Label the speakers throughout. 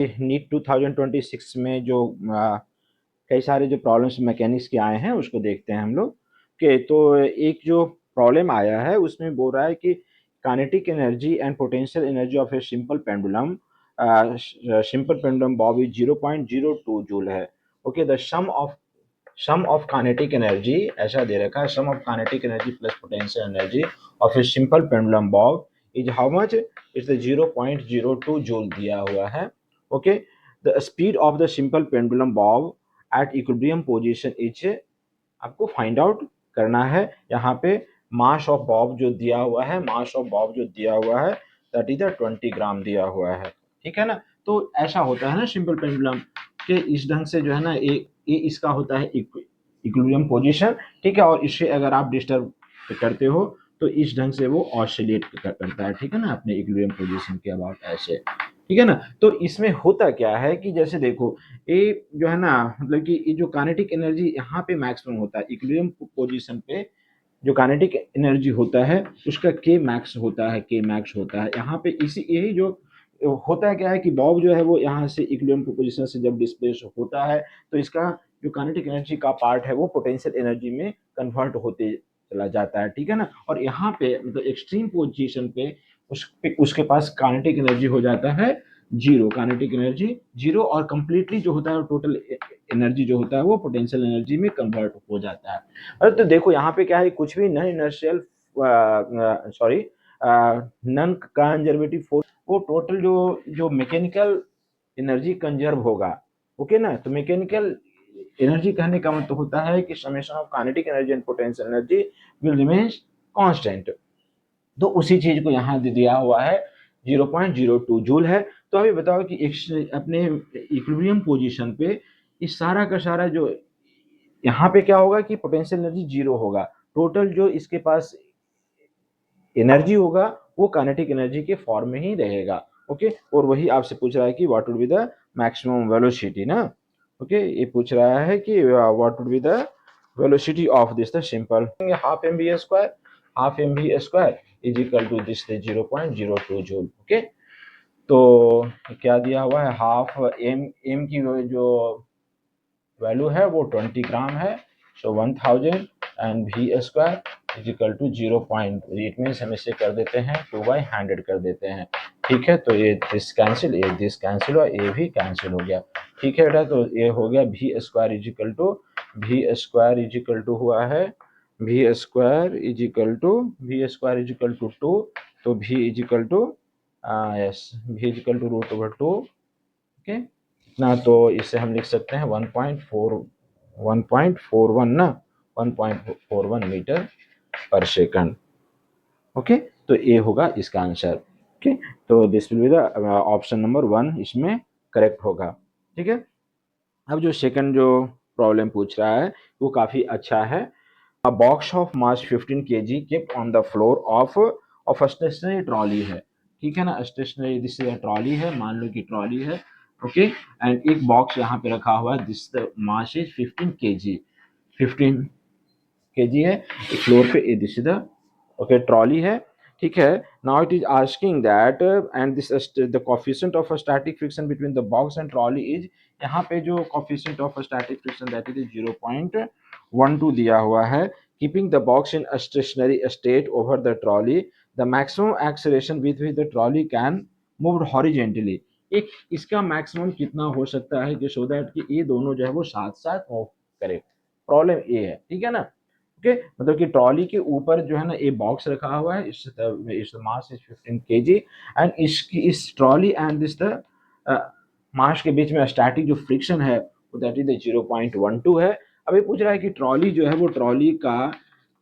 Speaker 1: NEET 2026 में जो कई सारे जो प्रॉब्लम्स मैकेनिक्स के आए हैं उसको देखते हैं हम लोग के। तो एक जो प्रॉब्लम आया है उसमें बोल रहा है कि kinetic energy and potential energy of a simple pendulum bob is 0.02 joule है। Okay, the sum of kinetic energy ऐसा दे रखा है, sum of kinetic energy plus potential energy of a simple pendulum bob is how much, it's 0.02 joule दिया हुआ है। Okay, the speed of the simple pendulum bob at equilibrium position is, आपको find out करना है। यहाँ पे mass of Bob जो दिया हुआ है, मास ऑफ बॉब जो दिया हुआ है दैट इज 20 ग्राम दिया हुआ है। ठीक है ना, तो ऐसा होता है ना सिंपल पेंडुलम के, इस ढंग से जो है ना ये इसका होता है इक्विलिब्रियम पोजीशन। ठीक है, और इससे अगर आप डिस्टर्ब करते हो तो इस ढंग से वो ऑसिलेट करता है। ठीक है ना, अपने इक्विलिब्रियम पोजीशन के अबाउट ऐसे। ठीक है ना, तो इसमें होता क्या है कि जैसे देखो ये जो है ना, मतलब कि ये जो काइनेटिक एनर्जी यहाँ पे मैक्सिमम होता है इक्विलिब्रियम पोजीशन पे, जो काइनेटिक एनर्जी होता है उसका के मैक्स होता है, के मैक्स होता है यहाँ पे। इसी यही जो होता है क्या है कि बॉब जो है वो यहाँ से इक्विलिब्रियम पोजीशन से जब डिस्प्लेस होता है तो इसका जो काइनेटिक एनर्जी का पार्ट है वो पोटेंशियल एनर्जी में कन्वर्ट होते चला जाता है। ठीक है ना, और यहाँ पे मतलब एक्सट्रीम पोजीशन पे उसके पास काइनेटिक एनर्जी हो जाता है जीरो, काइनेटिक एनर्जी जीरो, और कंप्लीटली जो होता है टोटल एनर्जी जो होता है वो पोटेंशियल एनर्जी में कन्वर्ट हो जाता है। अरे तो देखो यहाँ पे क्या है, कुछ भी non inertial sorry non conservative force, वो टोटल जो जो मैकेनिकल एनर्जी कंजर्व होगा। ओके ना, तो मैकेनिकल एनर्जी कहने का मतलब होता है कि summation of kinetic energy and potential energy will remain constant. तो उसी चीज को यहाँ दे दिया हुआ है 0.02 जूल है। तो अभी बताओ कि अपने इक्विलिब्रियम पोजीशन पे इस सारा का सारा जो यहाँ पे क्या होगा कि पोटेंशियल एनर्जी जीरो होगा, टोटल जो इसके पास एनर्जी होगा वो काइनेटिक एनर्जी के फॉर्म में ही रहेगा। ओके, और वही आपसे पूछ रहा है कि what would be the maximum velocity ना। ओके, ये पूछ रहा है कि what would be the velocity of this the simple half M B square, half M B square is equal to this 0.02 joule. Okay, तो क्या दिया हुआ है, हाफ एम की जो वैल्यू है वो 20 ग्राम है, so 1000 and V square is equal to 0., means हम इसे कर देते हैं 2/100 कर देते हैं। ठीक है, तो ये दिस कैंसिल और ये भी कैंसिल हो गया। ठीक है बेटा, तो ये हो गया V square is equal to, V square is equal to हुआ है V square is equal to, V square is equal to 2, तो V is equal to yes V is equal to √2। Okay ना, तो इसे हम लिख सकते हैं 1.41 ना, 1.41 मीटर पर सेकंड। ओके, तो ये होगा इसका आंसर। ओके, तो this will be the option number 1 इसमें करेक्ट होगा। ठीक है, अब जो सेकंड जो प्रॉब्लम पूछ रहा है वो काफी अच्छा है। A box of mass 15 kg kept on the floor of a stationary trolley है। ठीक है ना, स्टेशनरी दिस ट्रॉली है, मान लो कि ट्रॉली है। ओके, एंड एक बॉक्स यहाँ पे रखा हुआ है, this mass is 15 kg, 15 kg है एक फ्लोर पे, दिस द ओके ट्रॉली है। ठीक है, now it is asking that and this the coefficient of static friction between the box and trolley is, यहाँ पे जो coefficient of static friction that is 0.12 दिया हुआ है। Keeping the box in stationery state over the trolley, the maximum acceleration with which the trolley can move horizontally, एक इसका maximum कितना हो सकता है कि सो दैट कि ये दोनों जो है वो साथ साथ मूव करे। प्रॉब्लम ये है। ठीक है ना, ओके, मतलब कि ट्रॉली के ऊपर जो है ना ये बॉक्स रखा हुआ है, इस मास इज 15 केजी, एंड इसकी इस trolley and this the mass के बीच में स्टैटिक जो फ्रिक्शन है वो दैट इज 0.12 है। अब ये पूछ रहा है कि ट्रॉली जो है वो ट्रॉली का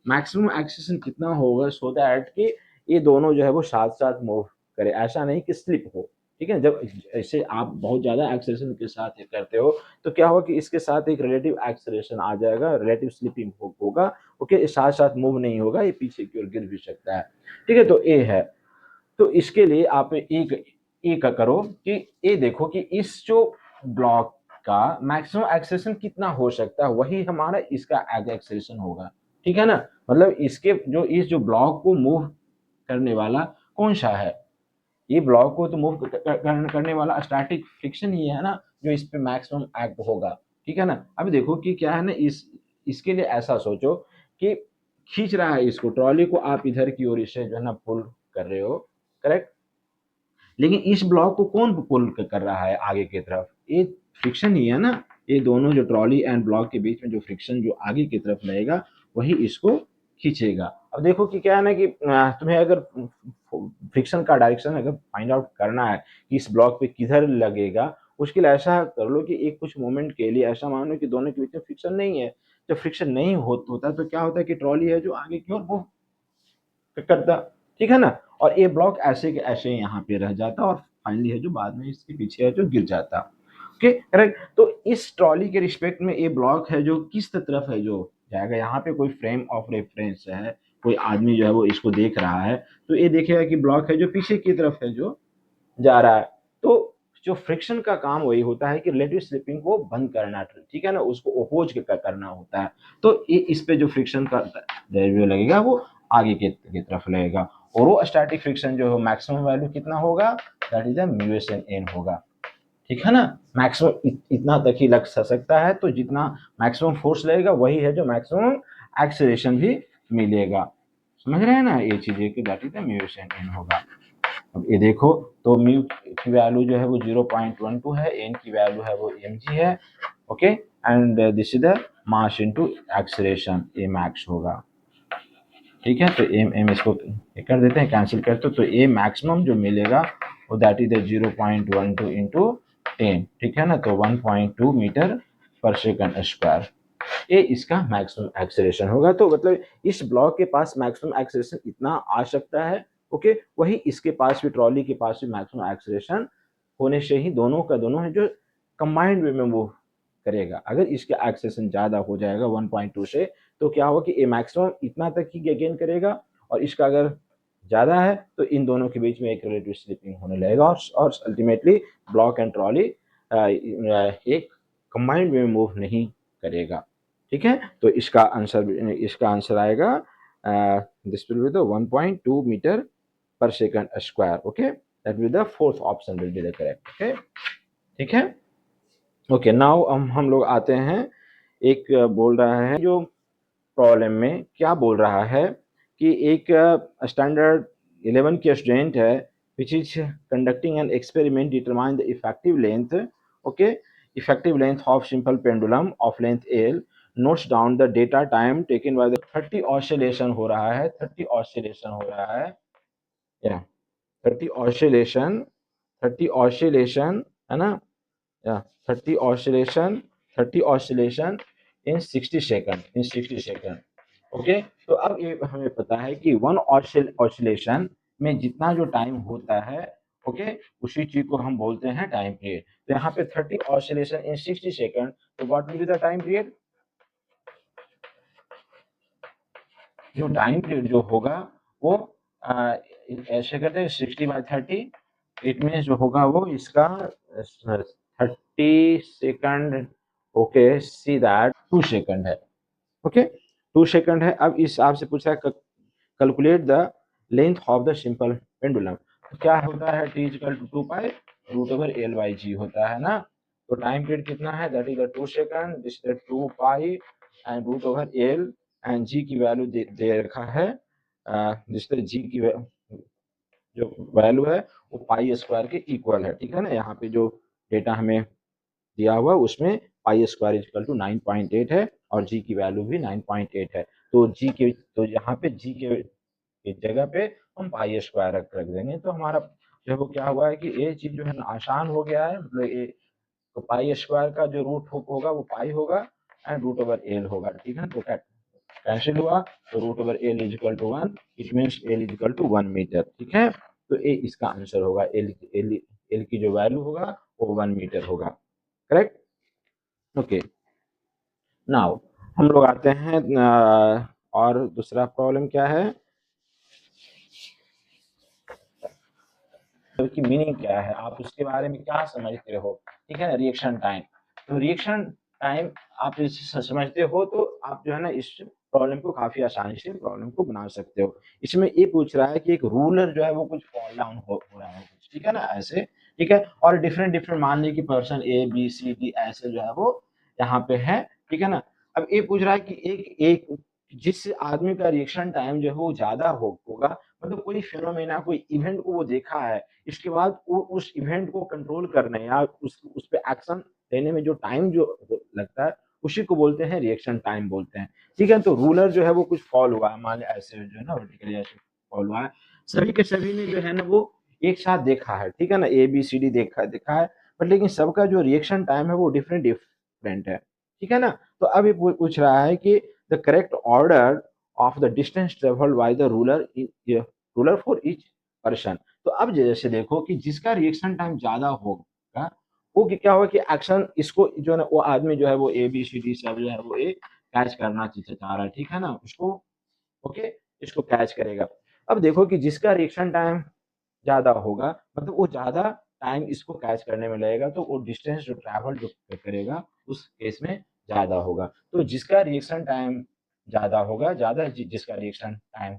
Speaker 1: मैक्सिमम एक्सेशन कितना होगा सो दैट कि ये दोनों जो है वो साथ साथ मूव करे, ऐसा नहीं कि स्लिप हो। ठीक है, जब ऐसे आप बहुत ज्यादा एक्सेलरेशन के साथ ये करते हो तो क्या होगा कि इसके साथ एक रिलेटिव एक्सेलरेशन आ जाएगा, रिलेटिव स्लिपिंग होगा। ओके, साथ साथ मूव नहीं होगा, ये पीछे की ओर गिर भी सकता है। ठीक है, तो ए है, तो इसके लिए आप एक करो कि ये देखो कि इस जो ब्लॉक का मैक्सिमम एक्सेलरेशन कितना हो सकता है, वही हमारा इसका एक्सेलरेशन होगा। ठीक है ना, मतलब इसके जो इस जो ब्लॉक को मूव करने वाला कौन सा है, ये ब्लॉक को तो मूव करने वाला स्टैटिक फ्रिक्शन ही है ना, जो इस पे मैक्सिमम एक्ट होगा, ठीक है ना। अब देखो कि क्या है ना, इसके लिए ऐसा सोचो कि खींच रहा है इसको, ट्रॉली को आप इधर की ओर इसे जो है ना पुल कर रहे हो, करेक्ट। लेकिन इस ब्लॉक को कौन पुल कर रहा है आगे की तरफ, ये फ्रिक्शन ही है ना। ये दोनों जो ट्रॉली एंड ब्लॉक के बीच में जो फ्रिक्शन जो आगे की तरफ रहेगा वही इसको खींचेगा। अब देखो कि क्या है ना कि तुम्हें अगर फ्रिक्शन का डायरेक्शन अगर फाइंड आउट करना है कि इस ब्लॉक पे किधर लगेगा, उसके लिए ऐसा कर लो कि एक कुछ मोमेंट के लिए ऐसा मानो कि दोनों के बीच में फ्रिक्शन नहीं है। जब फ्रिक्शन नहीं होता तो क्या होता है कि ट्रॉली है जो आगे की ओर मूव करता, ठीक है ना। और ये ब्लॉक ऐसे के ऐसे यहाँ पे रह जाता और फाइनली है जो बाद में इसके पीछे है जो गिर जाता। Okay correct. तो इस ट्रॉली के रिस्पेक्ट में ये ब्लॉक है जो किस तरफ है जो जाएगा, यहाँ पे कोई फ्रेम ऑफ रेफरेंस है, कोई आदमी जो है वो इसको देख रहा है, तो ये देखेगा कि ब्लॉक है जो पीछे की तरफ है जो जा रहा है। तो जो फ्रिक्शन का काम वही होता है कि रिलेटिव स्लिपिंग को बंद करना, ठीक है ना, उसको ओपोज करना होता है। तो इस पे जो फ्रिक्शन का जो लगेगा वो आगे की तरफ लगेगा। और वो स्टैटिक फ्रिक्शन जो है मैक्सिमम वैल्यू कितना होगा, that is mu S N N होगा, ठीक है ना। मैक्सिमम इतना तक ही लग सकता है, तो जितना मैक्सिमम फोर्स लगेगा वही है जो मैक्सिमम एक्सेलरेशन भी मिलेगा। समझ रहे हैं ना ये चीजें कि that is mu S N N होगा। अब ये देखो, तो म्यू की वैल्यू जो है वो 0.12 है, एन की वैल्यू है वो mg है, okay. And this is the mass into acceleration, A max होगा, ठीक है। तो एम एम इसको कर देते हैं, कैंसिल करते तो ए मैक्सिमम जो मिलेगा वो दैट इज 0.12 इंटू 10, ठीक है ना। तो 1.2 मीटर पर सेकंड स्क्वायर, ये इसका मैक्सिमम एक्सेलरेशन होगा। तो मतलब इस ब्लॉक के पास मैक्सिमम एक्सेलरेशन इतना आ सकता है, ओके। वही इसके पास भी, ट्रॉली के पास भी मैक्सिमम एक्सेलरेशन होने से ही दोनों का दोनों है जो कंबाइंड वे में वो करेगा। अगर इसका एक्सेलरेशन ज्यादा हो जाएगा 1.2 से, तो क्या होगा कि ये मैक्सिमम इतना तक ही गेन करेगा, और इसका अगर ज्यादा है तो इन दोनों के बीच में एक रिलेटिव स्लिपिंग होने लगेगा, और अल्टीमेटली ब्लॉक एंड ट्रॉली एक कंबाइंड वे में मूव नहीं करेगा, ठीक है। तो इसका आंसर आएगा this will be the 1.2 metre per second square, okay. That will the fourth option will be the correct, okay, ठीक है। ओके नाउ हम लोग आते हैं, एक बोल रहा है जो प्रॉब्लम में क्या बोल रहा है कि एक स्टैंडर्ड 11 की स्टूडेंट है which is conducting an experiment, determine the effective length, okay, effective length of simple pendulum of length L, notes down the data time taken by the 30 oscillation हो रहा है, 30 ऑसिलेशन हो रहा है, या 30 ऑसिलेशन, 30 ऑसिलेशन है ना, या 30 oscillation, 30 oscillation in 60 second, in 60 second, okay. तो अब ये हमें पता है कि वन ऑसिलेशन में जितना जो टाइम होता है, ओके, उसी चीज को हम बोलते हैं टाइम पीरियड। तो यहाँ पे 30 ऑसिलेशन इन 60 सेकंड, तो what will be the time period, जो टाइम पीरियड जो होगा वो ऐसे करते हैं 60/30, इट मीन जो होगा वो इसका 30 second, okay, see that 2 second है, ओके, 2 सेकंड है। अब इस आपसे पूछा है calculate the length of the simple pendulum, तो क्या होता है, T equal to 2 pi root over L by G होता है ना। तो टाइम पीरियड कितना है, that is 2 second, this is 2 pi and root over L, and G की वैल्यू दे रखा है, जिससे जी की जो वैल्यू है वो पाई स्क्वायर के इक्वल है, ठीक है ना। यहाँ पे जो डेटा हमें दिया हुआ उसमें पाई स्क्वायर इक्वल टू 9.8 है, और जी की वैल्यू भी 9.8 है। तो जी के, तो यहाँ पे जी के जगह पे हम पाई स्क्वायर रख देंगे, तो हमारा जो है वो क्या हुआ है कि ये चीज जो है ना आसान हो गया है। मतलब ये तो पाई स्क्वायर का जो रूट होगा वो पाई होगा एंड रूट ओवर एल होगा, ठीक है। तो कैंसिल हुआ, तो root over L is equal to 1, it means L is equal to 1 metre, ठीक है। तो ए इसका आंसर होगा, एल एल एल की जो वैल्यू होगा वो 1 मीटर होगा, करेक्ट, ओके। नाउ हम लोग आते हैं और दूसरा प्रॉब्लम क्या है, की मीनिंग क्या है, आप उसके बारे में क्या समझते हो, ठीक है। रिएक्शन टाइम, तो रिएक्शन टाइम आप इसे समझते हो तो आप जो है ना इस प्रॉब्लम को काफी आसानी से प्रॉब्लम को बना सकते हो। इसमें ये पूछ रहा है कि एक रूलर जो है वो कुछ फॉल डाउन हो रहा है, ठीक है ना, ऐसे, ठीक है। और डिफरेंट डिफरेंट मान लीजिए कि person A B C D ऐसे जो है वो यहाँ पे है, ठीक है ना। अब ये पूछ रहा है कि एक एक जिस आदमी का रिएक्शन टाइम जो है वो ज्यादा होगा, मतलब कोई फिनोमेना कोई इवेंट को वो देखा है, इसके बाद वो उस इवेंट को कंट्रोल करने या उस पे एक्शन लेने में जो टाइम जो लगता है उसी को बोलते हैं रिएक्शन टाइम बोलते हैं, ठीक है। तो रूलर जो है वो कुछ फॉल हुआ है, मान लीजिए ऐसे जो है ना वर्टिकली ऐसे फॉल हुआ है, सभी के सभी ने जो है ना वो एक साथ देखा है, ठीक है ना, ए बी सी डी देखा देखा है, बट लेकिन सबका जो रिएक्शन टाइम है वो डिफरेंट डिफरेंट है, ठीक है ना। तो अब ये पूछ रहा है कि the correct order of the distance travelled by the ruler for each person. तो अब जैसे देखो कि जिसका रिएक्शन टाइम ज्यादा होगा वो क्या होगा कि एक्शन इसको जो है ना वो आदमी जो है वो ए बी सी डी सब जो है वो ए कैच करना चाह रहा है, ठीक है ना, उसको ओके इसको कैच करेगा। अब देखो कि जिसका रिएक्शन टाइम ज़्यादा होगा मतलब वो ज़्यादा टाइम इसको कैच करने में लगेगा, तो वो डिस्टेंस जो ट्रैवल जो करेगा उस केस में ज़्यादा होगा। तो जिसका रिएक्शन टाइम ज़्यादा होगा, ज़्यादा जिसका रिएक्शन टाइम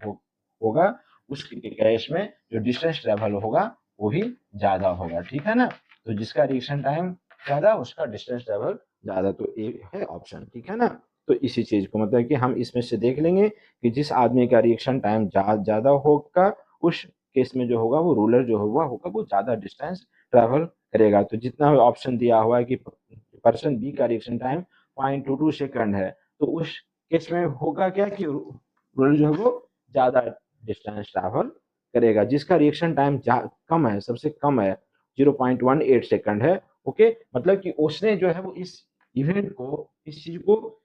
Speaker 1: होगा उस केस में जो डिस्टेंस ट्रैवल होगा वो भी ज़्यादा होगा, ठीक है ना। तो जिसका रिएक्शन टाइम ज़्यादा उसका डिस्टेंस ट्रैवल ज़्यादा, तो ये है ऑप्शन, ठीक है ना। तो इसी चीज़ को मतलब कि हम इसमें से देख लेंगे कि जिस आदमी का रिएक्शन टाइम ज़्यादा होगा उस केस में जो होगा वो रूलर जो होगा वो ज़्यादा डिस्टेंस ट्रैवल करेगा। तो जितना ऑप्शन दिया हुआ है कि पर्सन बी का रिएक्शन टाइम 0.22 सेकंड है, तो उस केस में होगा क्या कि रूलर जो है वो ज़्यादा डिस्टेंस ट्रैवल करेगा। जिसका रिएक्शन टाइम कम है, सबसे कम है 0.18 सेकंड है, ओके, मतलब कि उसने जो है वो इस इवेंट को इस चीज को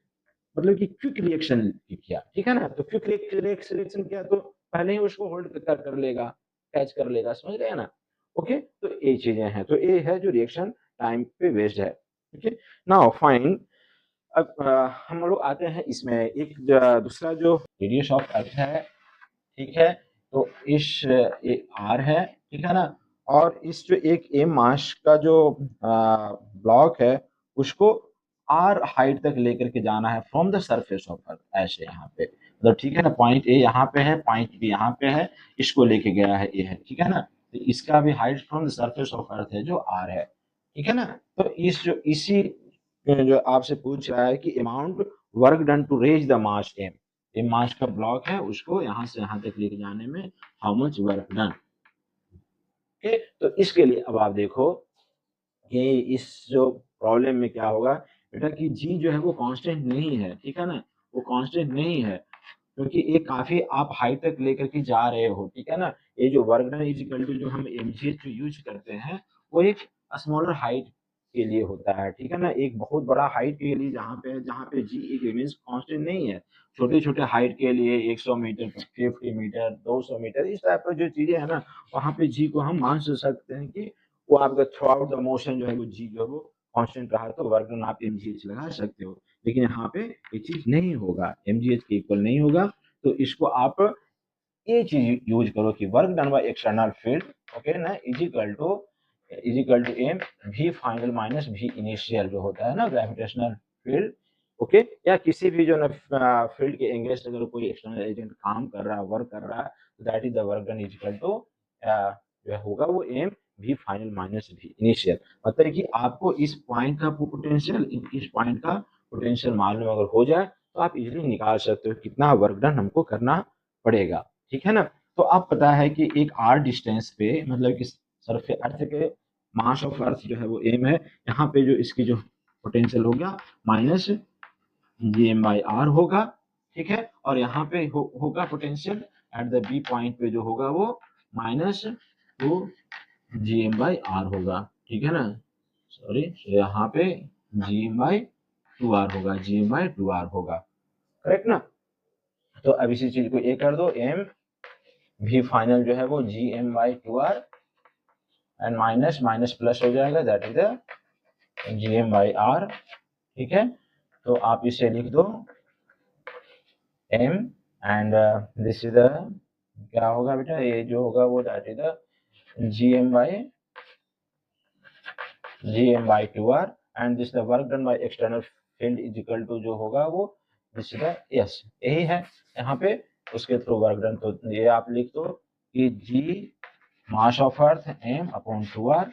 Speaker 1: मतलब कि क्विक रिएक्शन किया, ठीक है ना। तो क्विक रिएक्शन किया तो पहले ही उसको होल्ड कर लेगा, कैच कर लेगा, समझ रहे हैं ना। ओके, तो ये चीजें हैं, तो ये है जो रिएक्शन टाइम पे बेस्ड है, ठीक है। नाउ फाइन, अब हम लोग आते हैं इसमें एक दूसरा जो रेडियस ऑफ अर्थ है, ठीक है। तो इस एक आर है, ठीक है ना, और इस जो एक एम मास का जो ब्लॉक है उसको आर हाइट तक लेकर के जाना है from the surface of earth, ऐसे यहाँ पे मतलब, ठीक है ना, पॉइंट ए यहाँ पे है, पॉइंट बी यहाँ पे है, इसको लेके गया है, ये है, ठीक है ना। तो इसका भी height from the surface of earth है जो आर है, ठीक है ना। तो इसी जो आपसे पूछ रहा है कि amount work done to raise the mass M, ये मास का ब्लॉक है उसको यहाँ से यहाँ तक लेके जाने में how much work done, okay. तो इसके लिए अब आप देखो कि इस जो प्रॉब्लम में क्या होगा बेटा कि जी जो है वो कांस्टेंट नहीं है, ठीक है ना, वो कांस्टेंट नहीं है क्योंकि ये काफी आप हाई तक लेकर के जा रहे हो, ठीक है ना। ये जो work done is equal to जो हम एमजीएच जो यूज करते हैं वो एक स्मॉलर हाइट के लिए होता है, ठीक है ना। एक बहुत बड़ा हाइट के लिए जहाँ पे जी एक मींस कांस्टेंट नहीं है, छोटे छोटे हाइट के लिए 100 मीटर 50 मीटर 200 मीटर इस टाइप की जो चीजें है ना, वहाँ पे जी को हम मान सकते हैं कि वो आपका थ्रू आउट द मोशन जो है वो जी जो है वो कांस्टेंट रहा तो वर्क डन आप एमजीएच लगा सकते हो। लेकिन यहाँ पे ये चीज नहीं होगा, एमजीएच के इक्वल नहीं होगा। तो इसको आप ये चीज यूज करो कि work done by external field, okay ना, is equal to M V final minus V initial जो होता है ना ग्रेविटेशनल फील्ड, ओके, या किसी भी जो ना फील्ड के एंगेंस्ट अगर कोई एक्सटर्नल एजेंट काम कर रहा है वर्क कर रहा है तो that is the work done is equal to जो होगा वो M V final minus V initial. मतलब कि आपको इस पॉइंट का पोटेंशियल इस पॉइंट का पोटेंशियल मालूम अगर हो जाए तो आप इजीली निकाल सकते हो कितना वर्क डन हमको करना पड़ेगा, ठीक है ना। तो आप पता है कि एक आर डिस्टेंस पे मतलब कि सरफेस अर्थ के मास ऑफ अर्थ जो है वो एम है, यहाँ पे जो इसकी जो पोटेंशियल हो गया minus G M by R होगा, ठीक है। और यहाँ पे होगा potential at the B point पे जो होगा वो minus two G M by R होगा, ठीक है ना, सॉरी, यहाँ पे G M by two R होगा, G M by two R होगा, करेक्ट ना। तो अब इसी चीज को ए कर दो, एम वी फाइनल जो है वो G M by two R and minus minus plus हो जाएगा that is the G M by R, ठीक है। तो आप इसे लिख दो M and this is the क्या होगा बेटा ये जो होगा वो that is the G M by two R and this the work done by external field is equal to जो होगा वो दिस इज द यस यही है यहाँ पे उसके थ्रू वर्क डन। तो ये आप लिख दो कि जी मास ऑफ अर्थ m/2r,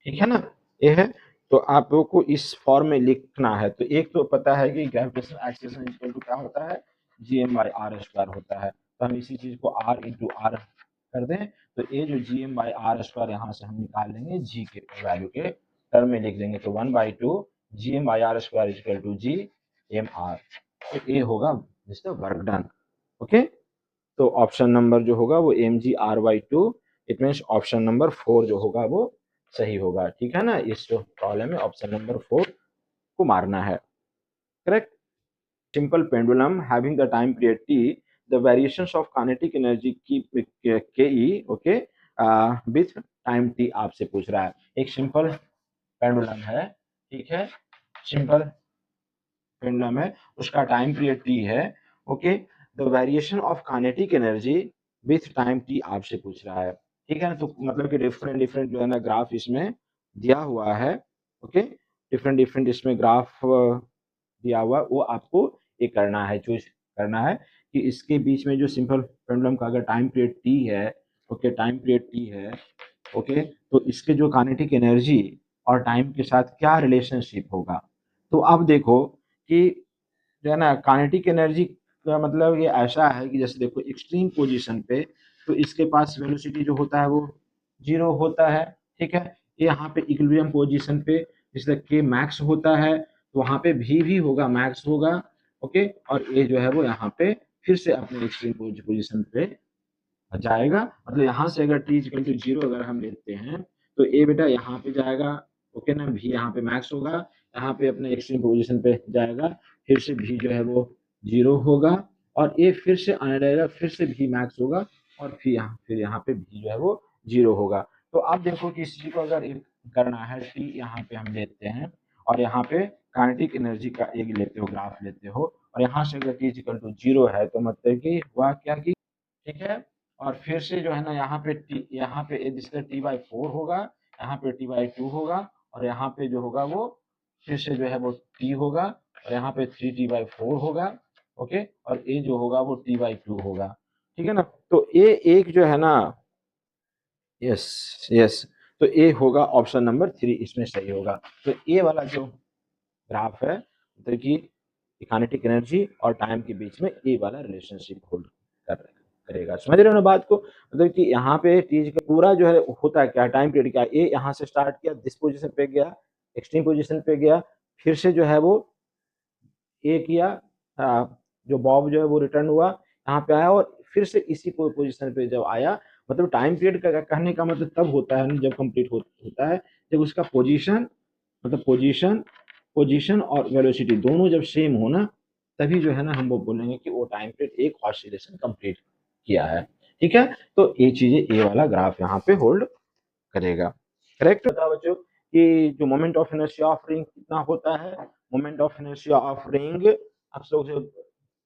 Speaker 1: ठीक है ना, ये है। तो आप लोग को इस फॉर्म में लिखना है। तो एक तो पता है कि ग्रेविटेशनल एक्सीलरेशन इक्वल टू क्या होता है, gm/r² होता है। तो हम इसी चीज को r इंटू आर कर दें, तो ये जो gm/r² यहाँ से हम निकाल लेंगे g के वैल्यू के टर्म में लिख देंगे। तो 1/2 gm/r² equal to g mr। तो ये होगा जिसका वर्क डन। ओके, तो ऑप्शन नंबर जो होगा वो mg/r/2, it means option number 4 जो होगा वो सही होगा। ठीक है ना, इस जो प्रॉब्लम है ऑप्शन नंबर 4 को मारना है। Correct. Simple pendulum having the time period t, the variations of kinetic energy की ke, okay, with time t आपसे पूछ रहा है। एक सिंपल पेंडुलम है, ठीक है, सिंपल पेंडुलम है, उसका टाइम पीरियड t है। Okay, the variation of kinetic energy with time t आपसे पूछ रहा है। ठीक है ना, तो मतलब कि डिफरेंट डिफरेंट जो है ना ग्राफ इसमें दिया हुआ है। ओके, डिफरेंट डिफरेंट इसमें ग्राफ दिया हुआ, वो आपको ये करना है, चूज करना है कि इसके बीच में जो सिंपल पेंडुलम का अगर टाइम पीरियड t है, ओके, टाइम पीरियड t है, ओके, तो इसके जो काइनेटिक एनर्जी और टाइम के साथ क्या रिलेशनशिप होगा। तो अब देखो कि जो है ना काइनेटिक एनर्जी का मतलब ये ऐसा है कि जैसे देखो एक्सट्रीम पोजीशन पे तो इसके पास वेलोसिटी जो होता है वो 0 होता है। ठीक है, यहाँ पे इक्विलिब्रियम पोजीशन पे जिससे के मैक्स होता है, तो वहाँ पे भी होगा, मैक्स होगा। ओके, और ये जो है वो यहाँ पे फिर से अपने एक्सट्रीम पोजीशन पे जाएगा। मतलब यहाँ से अगर t इक्वल टू 0 अगर हम लेते हैं तो ए बेटा यहाँ पे जाएगा। ओके ना, भी यहाँ पे मैक्स होगा, यहाँ पे अपने एक्सट्रीम पोजीशन पे जाएगा, फिर से भी जो है वो 0 होगा, और ए फिर से आने लगेगा, फिर से भी मैक्स होगा, और फिर यहाँ पे भी जो है वो 0 होगा। तो आप देखो कि इस चीज को अगर एक करना है, टी यहाँ पे हम लेते हैं और यहाँ पे काइनेटिक एनर्जी का एक लेते हो, ग्राफ लेते हो, और यहाँ से अगर टी इक्वल टू 0 है तो मतलब कि हुआ क्या कि, ठीक है, और फिर से जो है ना यहाँ पे जिससे t/4 होगा, यहाँ पे t/2 होगा, और यहाँ पे जो होगा वो फिर से जो है वो t होगा, और यहाँ पे 3t/4 होगा। ओके, और ये जो होगा वो t/2 होगा। ठीक है ना, तो ये एक जो है ना, यस यस, तो ए होगा ऑप्शन नंबर 3 इसमें सही होगा। तो ए वाला जो ग्राफ है मतलब कि काइनेटिक एनर्जी और टाइम के बीच में ए वाला रिलेशनशिप होल्ड करेगा। समझ रहे हो ना बात को, मतलब कि यहाँ पे चीज का पूरा जो है होता है क्या, टाइम पीरियड क्या, ए यहाँ से स्टार्ट किया, दिस पोजीशन पे गया, एक्सट्रीम पोजीशन पे गया, फिर से जो है वो ए किया, जो बॉब जो है वो रिटर्न हुआ, यहाँ पे आया, और फिर से इसी पोजीशन पे जब आया, मतलब टाइम पीरियड का कहने का मतलब तब होता है जब कंप्लीट होता है, जब उसका पोजीशन, मतलब पोजीशन और वेलोसिटी दोनों जब सेम हो ना, तभी जो है ना हम वो बोलेंगे कि वो टाइम पीरियड एक ऑसिलेशन कंप्लीट किया है। ठीक है, तो ये चीजें ए वाला ग्राफ यहाँ पे होल्ड करेगा। करेक्ट बताओ बच्चों कि जो moment of inertia of ring कितना होता है, moment of inertia of ring, आप लोग से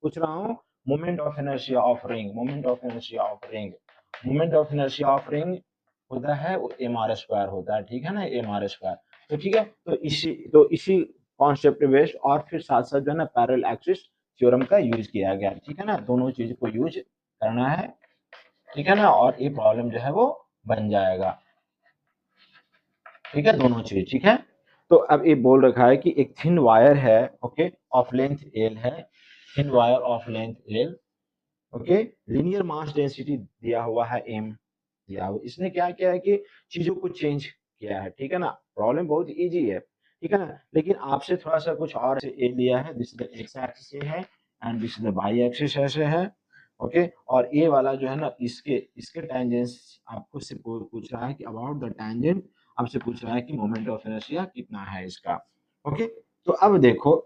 Speaker 1: पूछ रहा हूँ, moment of inertia of ring, moment of inertia of ring, moment of inertia of ring होता है वो mr² होता है। ठीक है ना, mr²। तो ठीक है, तो इसी कॉन्सेप्ट बेस्ड और फिर साथ साथ जो है ना पैरेलल एक्सिस थ्योरम का यूज किया गया। ठीक है ना, दोनों चीज को यूज करना है। ठीक है ना, और ये प्रॉब्लम जो है वो बन जाएगा। ठीक है, दोनों चीज ठीक है। तो अब ये बोल रखा है कि एक थिन वायर है, ओके, ऑफ लेंथ एल है, thin wire of length L, okay, linear mass density दिया हुआ है m दिया हुआ। इसने क्या किया है कि चीजों को चेंज किया है। ठीक है ना, प्रॉब्लम बहुत इजी है। ठीक है ना, लेकिन आपसे थोड़ा सा कुछ और ए लिया है, दिस द एक्स एक्सिस है and this the Y axis ऐसे है। ओके, और ए वाला जो है ना इसके इसके टेंजेंस आपको से पूछ रहा है कि अबाउट द टेंजेंट, आपसे पूछ रहा है कि मोमेंट ऑफ इनर्शिया कितना है इसका। ओके, तो अब देखो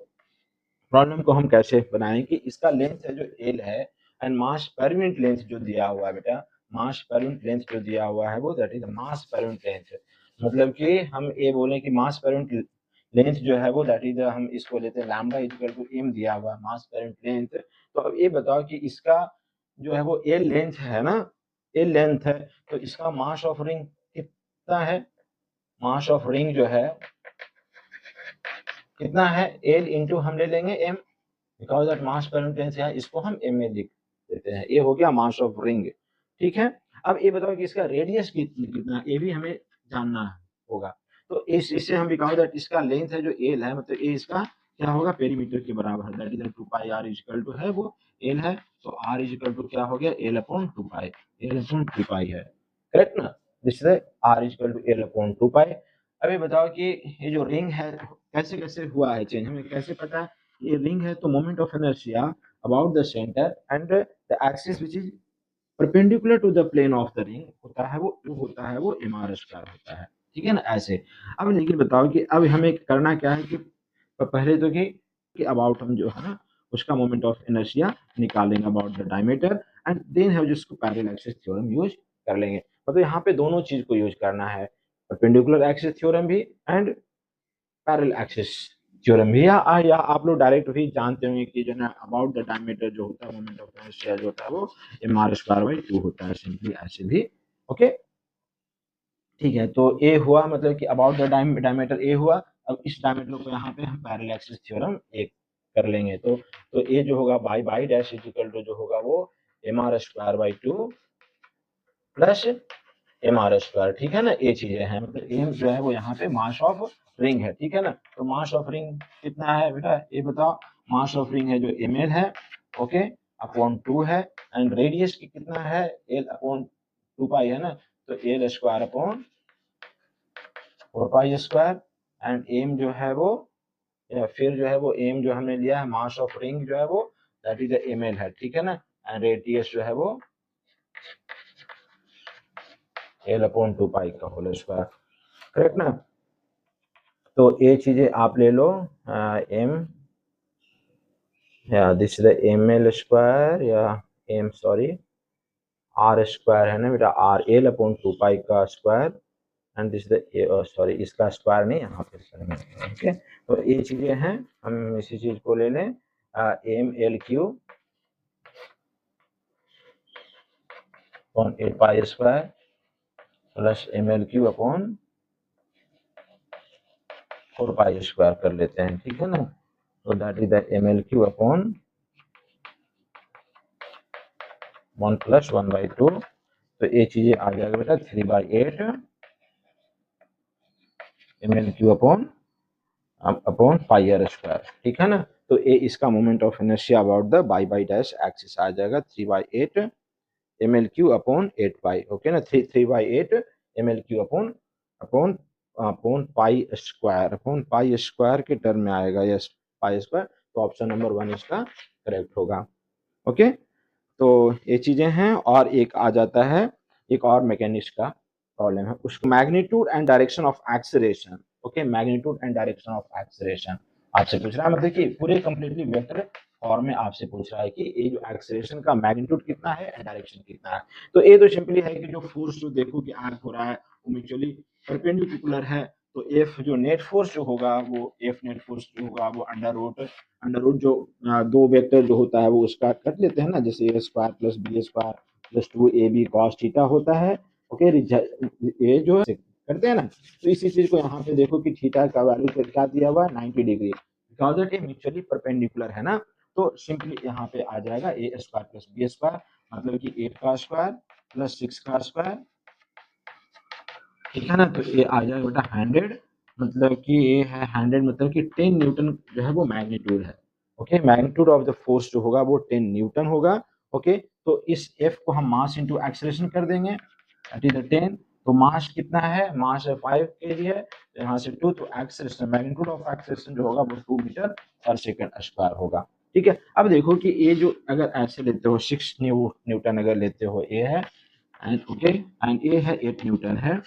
Speaker 1: प्रॉब्लम को हम कैसे बनाएं कि इसका लेंथ है जो एल है, and mass per unit length जो दिया हुआ है बेटा, मास पर यूनिट लेंथ जो दिया हुआ है वो that is mass per unit length. मतलब कि हम ये बोलें कि मास पर यूनिट लेंथ जो है वो दैट इज, हम इसको लेते हैं लैम्डा इक्वल टू m दिया हुआ है मास पर यूनिट लेंथ। तो अब ये बताओ कि इसका जो है वो एल लेंथ है ना, एल लेंथ है, तो इसका मास ऑफ रिंग कितना है, मास ऑफ रिंग जो है कितना है, एल इंटू हम ले लेंगे m, because that mass per unit length है, इसको हम m में लिख देते हैं, ये हो गया मास ऑफ रिंग। ठीक है, अब ये बताओ कि इसका रेडियस कितना, ये भी हमें जानना होगा। तो इससे हम दिखाओ दैट इसका लेंथ है जो एल है, मतलब ए इसका क्या होगा, पेरीमीटर के बराबर है, that is 2 pi R equal to है वो एल है, तो आर इक्वल टू क्या हो गया, L upon 2 pi, L upon 2 pi है, करेक्ट ना। This is R equal to L upon 2 pi. अभी बताओ कि ये जो रिंग है कैसे कैसे हुआ है चेंज, हमें कैसे पता है ये रिंग है, तो moment of inertia about the centre and the axis which is perpendicular to the plane of the ring होता है वो एम आर स्क्वायर होता है, ठीक है ना ऐसे। अब लेकिन बताओ कि अब हमें करना क्या है कि पहले तो कि अबाउट हम जो है ना उसका मोमेंट ऑफ इनर्शिया निकालेंगे about the diameter, and then हम जिसको पैरेलल एक्सिस थ्योरम यूज कर लेंगे। मतलब यहाँ पे दोनों चीज को यूज करना है, परपेंडिकुलर एक्सिस थ्योरम भी एंड पैरेलल एक्सिस थ्योरम भी, या आप लोग डायरेक्ट भी जानते होंगे कि जो है अबाउट द डायमीटर जो होता है मोमेंट ऑफ इनर्शिया जो होता है वो एम आर स्क्वायर बाई 2 होता है, सिंपली ऐसे भी। ओके ठीक है, तो ए हुआ मतलब कि अबाउट द डायमीटर ए हुआ। अब इस डायमीटर को यहाँ पे हम पैरेलल एक्सिस थ्योरम एक कर लेंगे, तो ए जो होगा by by dash equal to जो होगा वो M R square by 2 plus M R square, ठीक है ना। ये चीजें हैं, मतलब एम जो है वो यहाँ पे मास ऑफ रिंग है, ठीक है ना। तो मास ऑफ रिंग कितना है बेटा, ये बताओ। मास ऑफ रिंग है जो एम एल है, ओके, अपॉन 2 है, एंड रेडियस की कितना है, एल अपॉन 2 पाई है ना, तो L square upon 4 pi square, and M जो है वो, या फिर जो है वो एम जो हमने लिया है मास ऑफ रिंग जो है वो दैट इज एम एल है, ठीक है ना, एंड रेडियस जो है वो एल अपॉन 2 पाई का होल स्क्वायर, करेक्ट ना। तो ये चीजें आप ले लो, एम या this is M L square या एम सॉरी आर स्क्वायर है ना बेटा, आर एल अपॉन 2 पाई का स्क्वायर, एंड दिस द सॉरी इसका स्क्वायर नहीं यहाँ पे करेंगे, ओके। तो ये चीजें हैं, हम इसी चीज को ले लें, M L Q upon 8 pi square plus M L Q upon 4 pi square कर लेते हैं, ठीक है ना। तो that is the M L Q upon 1 plus 1 by 2, तो ये चीजें आ जाएगा बेटा 3 by 8 M L Q upon pi R square, ठीक है ना। तो ये इसका moment of inertia about the by dash axis आ जाएगा 3 by 8 M L Q upon 8 pi, okay ना, 3 by 8 M L Q upon upon upon pi square के टर्म में आएगा, यस पाई स्क्वायर, तो ऑप्शन नंबर 1 इसका करेक्ट होगा, okay. तो ये चीजें हैं, और एक आ जाता है एक और मैकेनिक्स का प्रॉब्लम है, उसको magnitude and direction of acceleration, okay, magnitude and direction of acceleration आपसे पूछ रहा है, मतलब कि पूरे कंप्लीटली वेक्टर फॉर्म में आपसे पूछ रहा है कि ये जो एक्सेलरेशन का मैग्नीट्यूड कितना है एंड डायरेक्शन कितना है। तो ये तो सिंपली है कि जो फोर्स जो देखो कि एक्ट हो रहा है वो म्यूचुअली परपेंडिकुलर है, तो एफ जो नेट फोर्स जो होगा वो एफ नेट फोर्स जो होगा वो अंडर रूट जो दो वेक्टर जो होता है वो उसका कर लेते हैं ना, जैसे A square plus B square plus 2ab cos theta होता है, ओके। ये जो करते हैं ना, तो इसी चीज को यहाँ पे देखो कि थीटा का वैल्यू क्या दिया हुआ है 90 degree, because it mutually perpendicular है ना। तो सिंपली यहाँ पे आ जाएगा ए स्क्वायर प्लस बी स्क्वायर, मतलब कि 8 का स्क्वायर प्लस 6 का स्क्वायर, ठीक है ना। तो ये आ जाएगा बेटा 100, मतलब कि ये है 100, मतलब कि 10 न्यूटन जो है वो मैग्नीट्यूड है, okay. Magnitude of the force जो होगा वो 10 न्यूटन होगा, ओके। तो इस एफ को हम मास इंटू एक्सेलरेशन कर देंगे, दैट इज 10। तो मास कितना है, मास 5 kg है, तो यहाँ से 2, तो एक्सेलरेशन मैग्नीट्यूड ऑफ एक्सेलरेशन जो होगा वो 2 मीटर पर सेकंड स्क्वायर होगा, ठीक है। अब देखो कि ये जो अगर ऐसे लेते हो 6 न्यूटन अगर लेते हो ये है, एंड ओके, एंड ये है 8 न्यूटन है,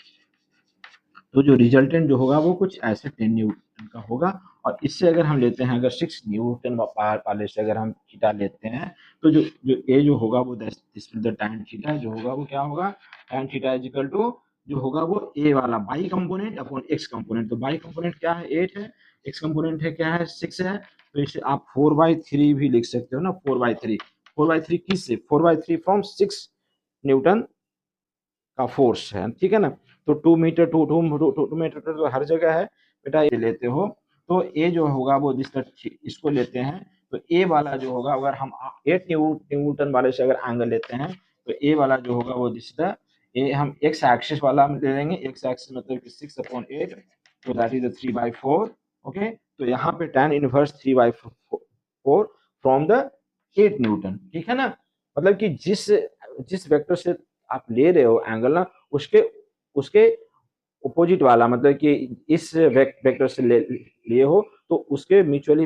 Speaker 1: तो जो रिजल्टेंट जो होगा वो कुछ ऐसे 10 न्यूटन का होगा। और इससे अगर हम लेते हैं अगर 6 न्यूटन वाले से अगर हम थीटा लेते हैं, तो जो जो ए जो होगा वो tan थीटा जो होगा वो क्या होगा, tan theta is equal to जो होगा वो ए वाला Y component upon X component, तो बाई कंपोनेंट क्या है 8 है, एक्स कंपोनेंट है क्या है 6 है, तो इसे आप 4/3 भी लिख सकते हो ना, 4/3, 4/3 किससे, 4/3 फ्रॉम 6 न्यूटन का फोर्स है, ठीक है ना। तो 2 मीटर 2 मीटर तो हर जगह है बेटा, ये लेते हो तो ए जो होगा वो इसको लेते हैं, तो ए वाला जो होगा अगर हम 8 न्यूटन वाले से अगर एंगल लेते हैं, तो ए वाला जो होगा वो दिस द ये हम एक्स एक्सिस वाला हम ले लेंगे, एक्स एक्सिस मतलब कि 6/8, तो दैट इज 3/4। ओके, तो यहाँ पे tan inverse 3/4 from the 8 Newton, ठीक है ना। मतलब कि जिस वेक्टर से आप ले रहे हो एंगल ना, उसके उसके अपोजिट वाला, मतलब कि इस वेक्टर से लिए हो तो उसके म्यूचुअली